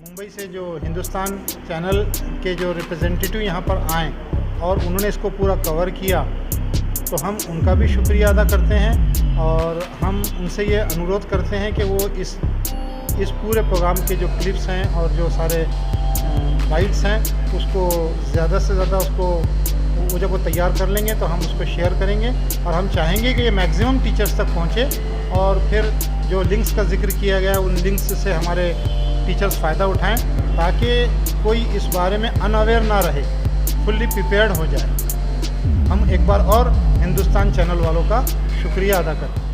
मुंबई से जो हिंदुस्तान चैनल के जो रिप्रेजेंटेटिव यहाँ पर आए और उन्होंने इसको पूरा कवर किया, तो हम उनका भी शुक्रिया अदा करते हैं और हम उनसे ये अनुरोध करते हैं कि वो इस पूरे प्रोग्राम के जो क्लिप्स हैं और जो सारे बाइट्स हैं उसको ज़्यादा से ज़्यादा उसको वो जब वो तैयार कर लेंगे तो हम उसको शेयर करेंगे और हम चाहेंगे कि ये मैक्सिमम टीचर्स तक पहुँचे और फिर जो लिंक्स का जिक्र किया गया उन लिंक्स से हमारे टीचर्स फ़ायदा उठाएं ताकि कोई इस बारे में अनअवेयर ना रहे, फुल्ली प्रिपेयर्ड हो जाए। हम एक बार और हिंदुस्तान चैनल वालों का शुक्रिया अदा करते हैं।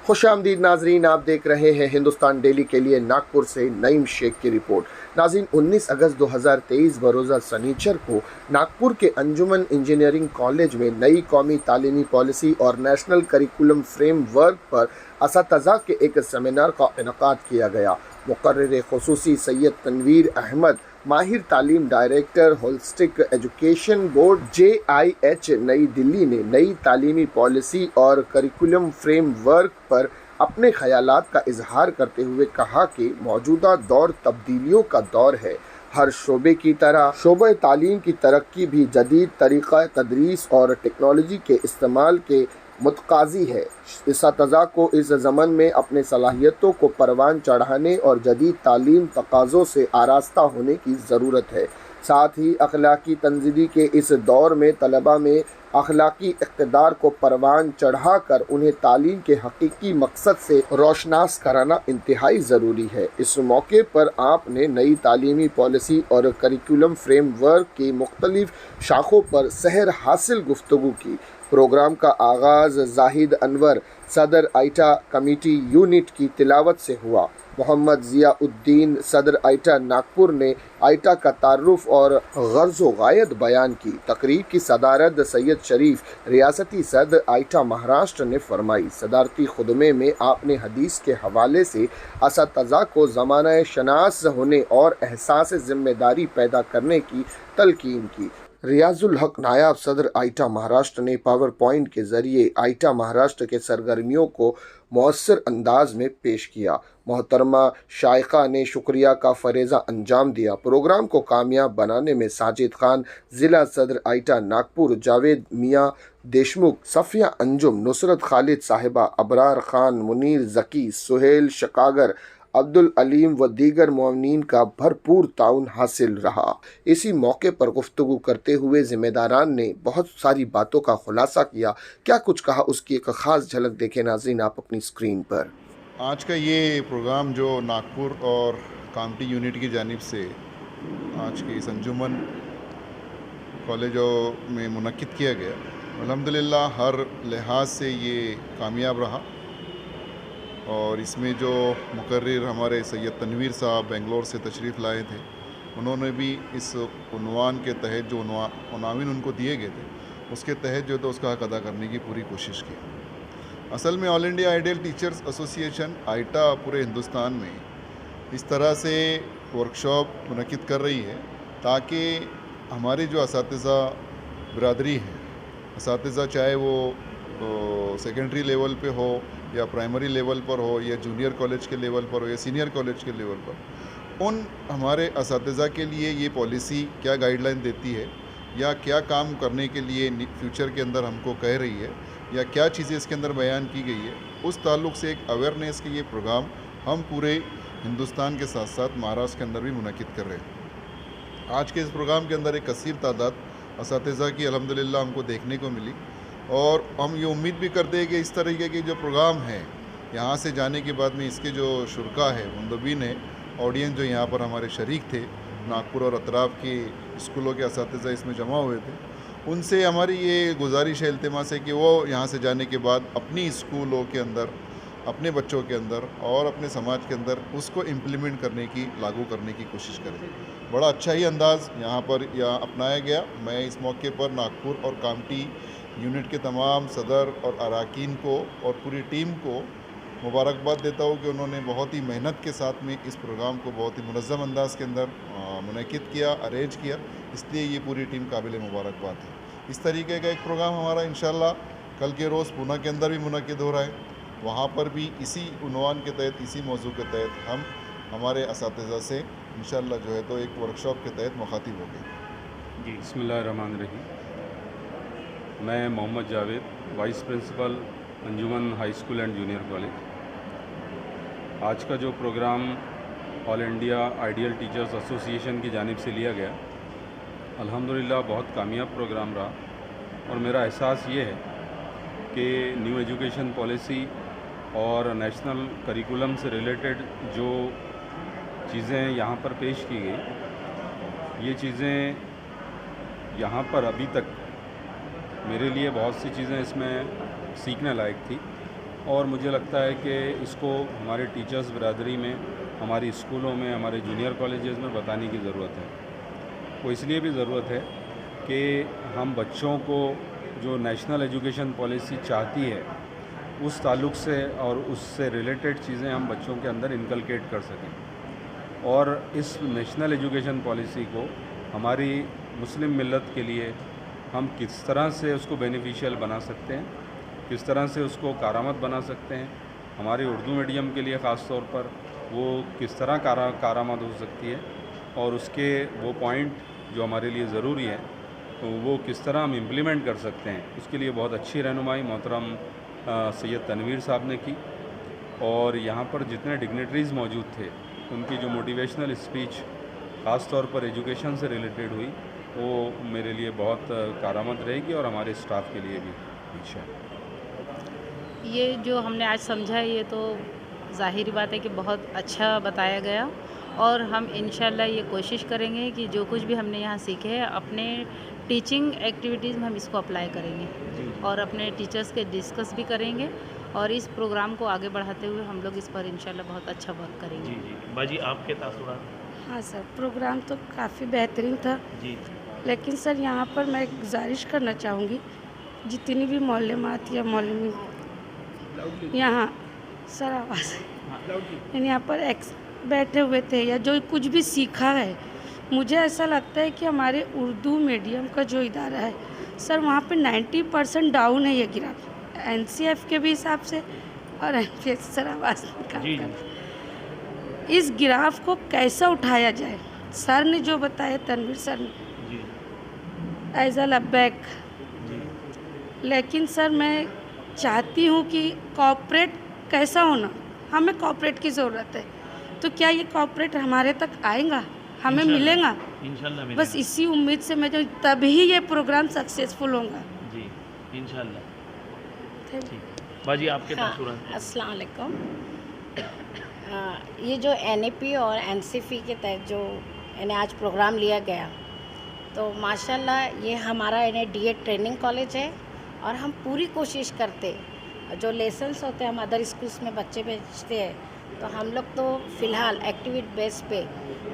खुशामदीद नाजरीन, आप देख रहे हैं हिंदुस्तान डेली के लिए नागपुर से नईम शेख की रिपोर्ट। नाज़रीन, 19 अगस्त 2023 बरोज़ा सनीचर को नागपुर के अंजुमन इंजीनियरिंग कॉलेज में नई कौमी तालीमी पॉलिसी और नेशनल करिकुलम फ्रेमवर्क पर असातिज़ा के एक सेमिनार का इनेकाद किया गया। मुकर्रिर खुसूसी सैयद तनवीर अहमद, माहिर तालीम director holistic education board JIH नई दिल्ली ने नई तालीमी पॉलिसी और करिकुलम फ्रेमवर्क पर अपने ख्यालात का इजहार करते हुए कहा कि मौजूदा दौर तब्दीलियों का दौर है। हर शोबे की तरह शोबे तालीम की तरक्की भी जदीद तरीक़ा तदरीस और टेक्नोलॉजी के इस्तेमाल के मुतकाज़ी है। इस्तिज़ा को इस ज़मन में अपने सलाहियतों को परवान चढ़ाने और जदीद तालीम तकाज़ों से आरास्ता होने की ज़रूरत है। साथ ही अखलाकी तंजीदी के इस दौर में तलबा में अखलाकी इक़्तिदार को परवान चढ़ाकर उन्हें तालीम के हकीकी मकसद से रोशनास कराना इंतहाई ज़रूरी है। इस मौके पर आपने नई तालीमी पॉलिसी और करिकुलम फ्रेमवर्क की मुख्तलिफ शाखों पर सहर हासिल गुफ्तगू की। प्रोग्राम का आगाज़ जाहिद अनवर सदर आइटा कमेटी यूनिट की तिलावत से हुआ। मोहम्मद ज़ियाउद्दीन सदर आइटा नागपुर ने आइटा का तारुफ और गर्ज़ो गायत बयान की। तकरीब की सदारत सैयद शरीफ रियासती सदर आइटा महाराष्ट्र ने फरमाई। सदारती खुदमे में आपने हदीस के हवाले से असातिज़ा को ज़माना शनास होने और एहसास ज़िम्मेदारी पैदा करने की तलकीन की। रियाजुल हक नायाब सदर आइटा महाराष्ट्र ने पावर पॉइंट के ज़रिए आइटा महाराष्ट्र के सरगर्मियों को मौसर अंदाज में पेश किया। मोहतरमा शाइका ने शुक्रिया का फरेज़ा अंजाम दिया। प्रोग्राम को कामयाब बनाने में साजिद खान, ज़िला सदर आइटा नागपुर, जावेद मियाँ देशमुख, सफ़िया अंजुम, नुसरत खालिद साहिबा, अबरार खान, मुनीर ज़की, सुहेल शकागर, अब्दुल अलीम व दीगर मुअव्विनीन का भरपूर ताउन हासिल रहा। इसी मौके पर गुफ्तगू करते हुए ज़िम्मेदारान ने बहुत सारी बातों का खुलासा किया। क्या कुछ कहा, उसकी एक ख़ास झलक देखें नाज़रीन आप अपनी स्क्रीन पर। आज का ये प्रोग्राम जो नागपुर और कामटी यूनिट की जानिब से आज के इस अंजुमन कॉलेजों में मुनक्किद किया गया, अल्हम्दुलिल्लाह हर लिहाज से ये कामयाब रहा और इसमें जो मुकर्रिर हमारे सैयद तनवीर साहब बेंगलोर से तशरीफ़ लाए थे, उन्होंने भी इस उन्वान के तहत जो उनाविन उनको दिए गए थे उसके तहत जो तो उसका हक अदा करने की पूरी कोशिश की। असल में all India ideal teachers association AITA पूरे हिंदुस्तान में इस तरह से वर्कशॉप मुनक्किद कर रही है ताकि हमारी जो असातिज़ा बिरादरी है, असातिज़ा चाहे वो सेकेंडरी लेवल पे हो या प्राइमरी लेवल पर हो या जूनियर कॉलेज के लेवल पर हो या सीनियर कॉलेज के लेवल पर, उन हमारे असातिज़ा के लिए ये पॉलिसी क्या गाइडलाइन देती है या क्या काम करने के लिए फ्यूचर के अंदर हमको कह रही है या क्या चीज़ें इसके अंदर बयान की गई है, उस ताल्लुक़ से एक अवेयरनेस के ये प्रोग्राम हम पूरे हिंदुस्तान के साथ साथ महाराष्ट्र के अंदर भी मुनक्किद कर रहे हैं। आज के इस प्रोग्राम के अंदर एक कसीर तादाद असातिज़ा की अल्हम्दुलिल्लाह हमको देखने को मिली और हम ये उम्मीद भी करते हैं कि इस तरीके के जो प्रोग्राम है यहाँ से जाने के बाद में इसके जो शुरा है, मुंदबिन है, ऑडियंस जो यहाँ पर हमारे शरीक थे, नागपुर और अतराफ़ के स्कूलों के असातिज़ा इसमें जमा हुए थे, उनसे हमारी ये गुजारिश है, इल्तिमास है कि वो यहाँ से जाने के बाद अपनी स्कूलों के अंदर, अपने बच्चों के अंदर और अपने समाज के अंदर उसको इम्प्लीमेंट करने की, लागू करने की कोशिश करें। बड़ा अच्छा ही अंदाज़ यहाँ पर अपनाया गया। मैं इस मौके पर नागपुर और कामटी यूनिट के तमाम सदर और अरकान को और पूरी टीम को मुबारकबाद देता हूँ कि उन्होंने बहुत ही मेहनत के साथ में इस प्रोग्राम को बहुत ही मुनज़्ज़म अंदाज़ के अंदर मुनक्किद किया, अरेंज किया, इसलिए ये पूरी टीम काबिल मुबारकबाद है। इस तरीके का एक प्रोग्राम हमारा इंशाल्लाह कल के रोज़ पुणे के अंदर भी मुनक्किद हो रहा है वहाँ पर भी इसी उन्वान के तहत, इसी मौजू के तहत हम हमारे असातिज़ा से इंशाअल्लाह जो है तो एक वर्कशॉप के तहत मुखातिब होंगे। जी, बिस्मिल्लाहिर्रहमानिर्रहीम। मैं Mohammed Javed, vice principal Anjuman high school and junior college. आज का जो programme all India ideal teachers association की जानिब से लिया गया, अल्हम्दुलिल्लाह बहुत कामयाब प्रोग्राम रहा। और मेरा एहसास ये है कि न्यू एजुकेशन पॉलिसी और नेशनल करिकुलम से रिलेटेड जो चीज़ें यहाँ पर पेश की गई, ये चीज़ें यहाँ पर अभी तक मेरे लिए बहुत सी चीज़ें इसमें सीखने लायक थी। और मुझे लगता है कि इसको हमारे टीचर्स बिरादरी में, हमारी स्कूलों में, हमारे जूनियर कॉलेजेस में बताने की ज़रूरत है। वो इसलिए भी ज़रूरत है कि हम बच्चों को जो नेशनल एजुकेशन पॉलिसी चाहती है उस ताल्लुक़ से और उससे रिलेटेड चीज़ें हम बच्चों के अंदर इनकलकेट कर सकें। और इस नेशनल एजुकेशन पॉलिसी को हमारी मुस्लिम मिल्लत के लिए हम किस तरह से उसको बेनिफिशियल बना सकते हैं, किस तरह से उसको कारामद बना सकते हैं, हमारे उर्दू मीडियम के लिए ख़ास तौर पर वो किस तरह कारामद हो सकती है, और उसके वो पॉइंट जो हमारे लिए ज़रूरी है तो वो किस तरह हम इम्प्लीमेंट कर सकते हैं, उसके लिए बहुत अच्छी रहनुमाई मोहतरम सैयद तनवीर साहब ने की। और यहाँ पर जितने डिग्नेटरीज़ मौजूद थे उनकी जो मोटिवेशनल स्पीच ख़ास तौर पर एजुकेशन से रिलेटेड हुई, वो मेरे लिए बहुत कारामद रहेगी और हमारे स्टाफ के लिए भी अच्छा है। ये जो हमने आज समझा है, ये तो ज़ाहिर बात है कि बहुत अच्छा बताया गया। और हम इंशाल्लाह ये कोशिश करेंगे कि जो कुछ भी हमने यहाँ सीखे है अपने टीचिंग एक्टिविटीज़ में हम इसको अप्लाई करेंगे और अपने टीचर्स के डिस्कस भी करेंगे। और इस प्रोग्राम को आगे बढ़ाते हुए हम लोग इस पर इंशाल्लाह बहुत अच्छा वर्क करेंगे। जी जी बाजी, आपके तासुरात? हाँ सर, प्रोग्राम तो काफ़ी बेहतरीन था। जी, लेकिन सर यहाँ पर मैं एक गुजारिश करना चाहूँगी, जितनी भी मौलमात या मौलमी यहाँ सर आवाज़ यहाँ पर बैठे हुए थे या जो कुछ भी सीखा है, मुझे ऐसा लगता है कि हमारे उर्दू मीडियम का जो इदारा है सर, वहाँ पे 90% डाउन है ये ग्राफ, NCF के भी हिसाब से और NPS सर आवाज़ जी, इस ग्राफ को कैसा उठाया जाए। सर ने जो बताया, तनवीर सर ने, जी, एज अ लबैक, लेकिन सर मैं चाहती हूँ कि कॉर्पोरेट कैसा होना, हमें कॉर्पोरेट की ज़रूरत है। तो क्या ये कॉर्पोरेट हमारे तक आएगा, हमें मिलेगा? इंशाल्लाह मिलेगा। बस इसी उम्मीद से मैं जो तभी ये प्रोग्राम सक्सेसफुल होगा। जी, इंशाल्लाह। Thank you. ठीक, बाजी आपके तासुरात? अस्सलाम वालेकुम। ये जो NAP और NCF के तहत जो यानी आज प्रोग्राम लिया गया, तो माशाल्लाह ये हमारा DA ट्रेनिंग कॉलेज है और हम पूरी कोशिश करते, जो लेसन्स होते हैं हम अदर स्कूल्स में बच्चे भेजते हैं, तो हम लोग तो फ़िलहाल एक्टिविटी बेस पे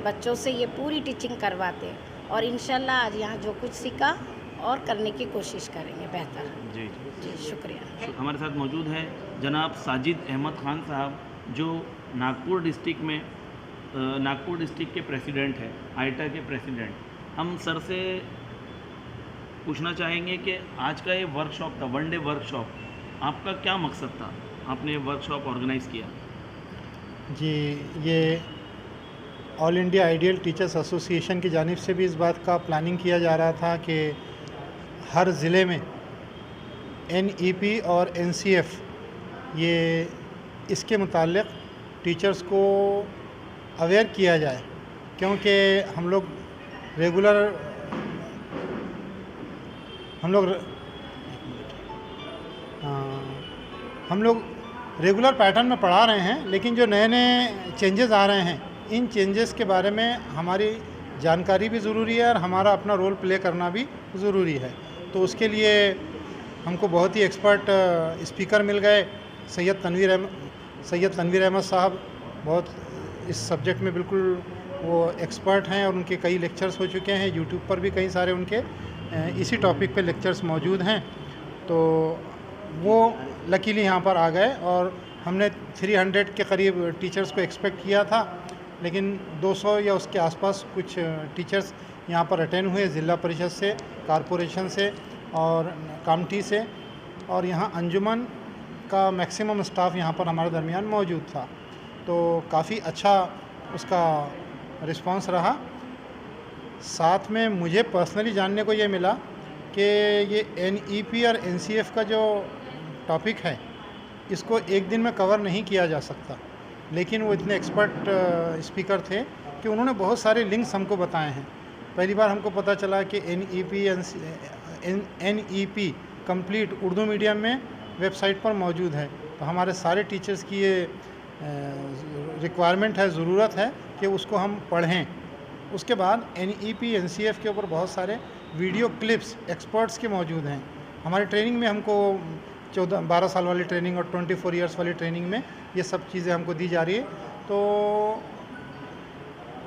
बच्चों से ये पूरी टीचिंग करवाते हैं। और इंशाल्लाह आज यहाँ जो कुछ सीखा और करने की कोशिश करेंगे बेहतर। जी जी, शुक्रिया। हमारे साथ मौजूद हैं जनाब साजिद अहमद खान साहब, जो नागपुर डिस्ट्रिक्ट के प्रेसिडेंट हैं, आइटा के प्रेसिडेंट। हम सर से पूछना चाहेंगे कि आज का ये वर्कशॉप था, 1 डे वर्कशॉप, आपका क्या मकसद था? आपने ये वर्कशॉप ऑर्गेनाइज़ किया? जी, ये all India ideal teachers association की जानिब से भी इस बात का प्लानिंग किया जा रहा था कि हर ज़िले में NEP और NCF ये इसके मुताल्लिक़ टीचर्स को अवेयर किया जाए, क्योंकि हम लोग रेगुलर पैटर्न में पढ़ा रहे हैं, लेकिन जो नए नए चेंजेस आ रहे हैं, इन चेंजेस के बारे में हमारी जानकारी भी ज़रूरी है और हमारा अपना रोल प्ले करना भी ज़रूरी है। तो उसके लिए हमको बहुत ही एक्सपर्ट स्पीकर मिल गए। सैयद तनवीर अहमद साहब बहुत इस सब्जेक्ट में बिल्कुल वो एक्सपर्ट हैं और उनके कई लेक्चर्स हो चुके हैं। यूट्यूब पर भी कई सारे उनके इसी टॉपिक पे लेक्चर्स मौजूद हैं। तो वो लकीली यहाँ पर आ गए और हमने 300 के करीब टीचर्स को एक्सपेक्ट किया था, लेकिन 200 या उसके आसपास कुछ टीचर्स यहाँ पर अटेंड हुए, ज़िला परिषद से, कारपोरेशन से और कामठी से। और यहाँ अंजुमन का मैक्सिमम स्टाफ यहाँ पर हमारे दरमियान मौजूद था, तो काफ़ी अच्छा उसका रिस्पांस रहा। साथ में मुझे पर्सनली जानने को ये मिला कि ये NEP और NCF का जो टॉपिक है इसको एक दिन में कवर नहीं किया जा सकता, लेकिन वो इतने एक्सपर्ट स्पीकर थे कि उन्होंने बहुत सारे लिंक्स हमको बताए हैं। पहली बार हमको पता चला कि NEP कंप्लीट उर्दू मीडियम में वेबसाइट पर मौजूद है, तो हमारे सारे टीचर्स की ये रिक्वायरमेंट है, ज़रूरत है कि उसको हम पढ़ें। उसके बाद NEP NCF के ऊपर बहुत सारे वीडियो क्लिप्स एक्सपर्ट्स के मौजूद हैं। हमारी ट्रेनिंग में हमको 12 साल वाली ट्रेनिंग और 24 ईयर्स वाली ट्रेनिंग में ये सब चीज़ें हमको दी जा रही है, तो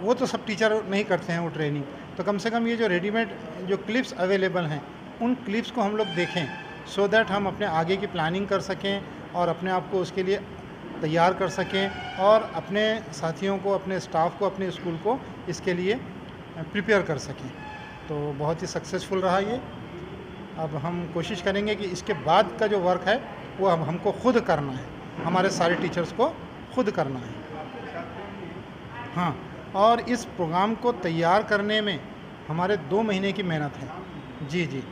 वो तो सब टीचर नहीं करते हैं वो ट्रेनिंग, तो कम से कम ये जो रेडीमेड जो क्लिप्स अवेलेबल हैं उन क्लिप्स को हम लोग देखें, सो दैट हम अपने आगे की प्लानिंग कर सकें और अपने आप को उसके लिए तैयार कर सकें और अपने साथियों को, अपने स्टाफ को, अपने स्कूल को इसके लिए प्रिपेयर कर सकें। तो बहुत ही सक्सेसफुल रहा ये। अब हम कोशिश करेंगे कि इसके बाद का जो वर्क है वो अब हमको खुद करना है, हमारे सारे टीचर्स को खुद करना है। हाँ, और इस प्रोग्राम को तैयार करने में हमारे 2 महीने की मेहनत है। जी,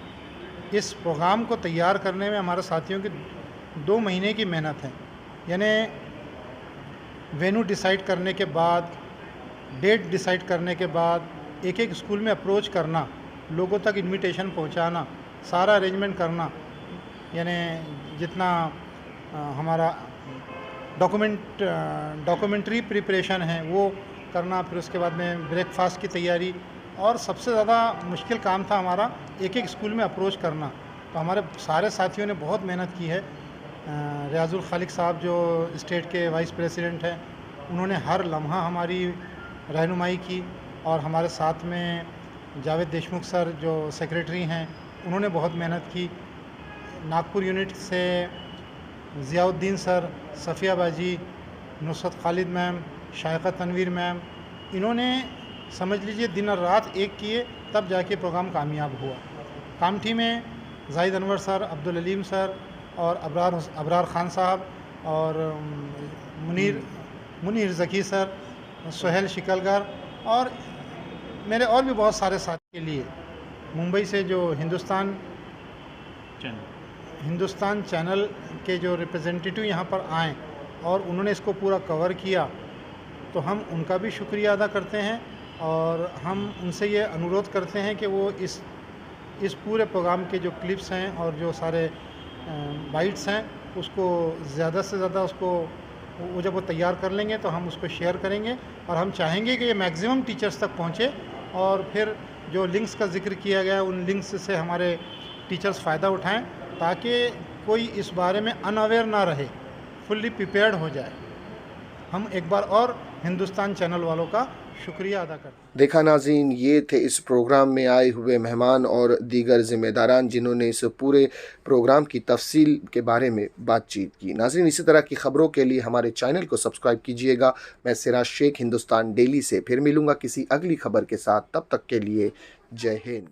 इस प्रोग्राम को तैयार करने में हमारे साथियों की 2 महीने की मेहनत है, यानी वेन्यू डिसाइड करने के बाद, डेट डिसाइड करने के बाद, एक स्कूल में अप्रोच करना, लोगों तक इनविटेशन पहुंचाना, सारा अरेंजमेंट करना, यानी जितना हमारा डॉक्यूमेंट्री प्रिपरेशन है वो करना, फिर उसके बाद में ब्रेकफास्ट की तैयारी, और सबसे ज़्यादा मुश्किल काम था हमारा एक स्कूल में अप्रोच करना। तो हमारे सारे साथियों ने बहुत मेहनत की है। रियाजुल खालिक साहब जो स्टेट के वाइस प्रेसिडेंट हैं, उन्होंने हर लम्हा हमारी रहनुमाई की, और हमारे साथ में जावेद देशमुख सर जो सेक्रेटरी हैं उन्होंने बहुत मेहनत की। नागपुर यूनिट से ज़ियाउद्दीन सर, सफ़िया बाजी, नुसरत खालिद मैम, शायक़ा तनवीर मैम, इन्होंने समझ लीजिए दिन और रात एक किए, तब जाके प्रोग्राम कामयाब हुआ। कामठी में जाहिद अनवर सर, अब्दुल अलीम सर और अबरार ख़ान साहब और मुनीर ज़की सर, सोहेल शिकलगर और मेरे और भी बहुत सारे साथी के लिए मुंबई से जो हिंदुस्तान चैनल के जो रिप्रेजेंटेटिव यहाँ पर आए और उन्होंने इसको पूरा कवर किया, तो हम उनका भी शुक्रिया अदा करते हैं और हम उनसे ये अनुरोध करते हैं कि वो इस पूरे प्रोग्राम के जो क्लिप्स हैं और जो सारे बाइट्स हैं उसको ज़्यादा से ज़्यादा उसको वो जब वो तैयार कर लेंगे तो हम उसको शेयर करेंगे, और हम चाहेंगे कि ये मैक्सिमम टीचर्स तक पहुँचे, और फिर जो लिंक्स का जिक्र किया गया उन लिंक्स से हमारे टीचर्स फ़ायदा उठाएं, ताकि कोई इस बारे में अनअवेयर ना रहे, फुल्ली प्रिपेयर्ड हो जाए। हम एक बार और हिंदुस्तान चैनल वालों का शुक्रिया अदा करते हैं। देखा नाज़रीन, ये थे इस प्रोग्राम में आए हुए मेहमान और दीगर ज़िम्मेदारान जिन्होंने इस पूरे प्रोग्राम की तफसील के बारे में बातचीत की। नाज़रीन, इसी तरह की ख़बरों के लिए हमारे चैनल को सब्सक्राइब कीजिएगा। मैं सिराज शेख हिंदुस्तान डेली से फिर मिलूँगा किसी अगली खबर के साथ, तब तक के लिए जय हिंद।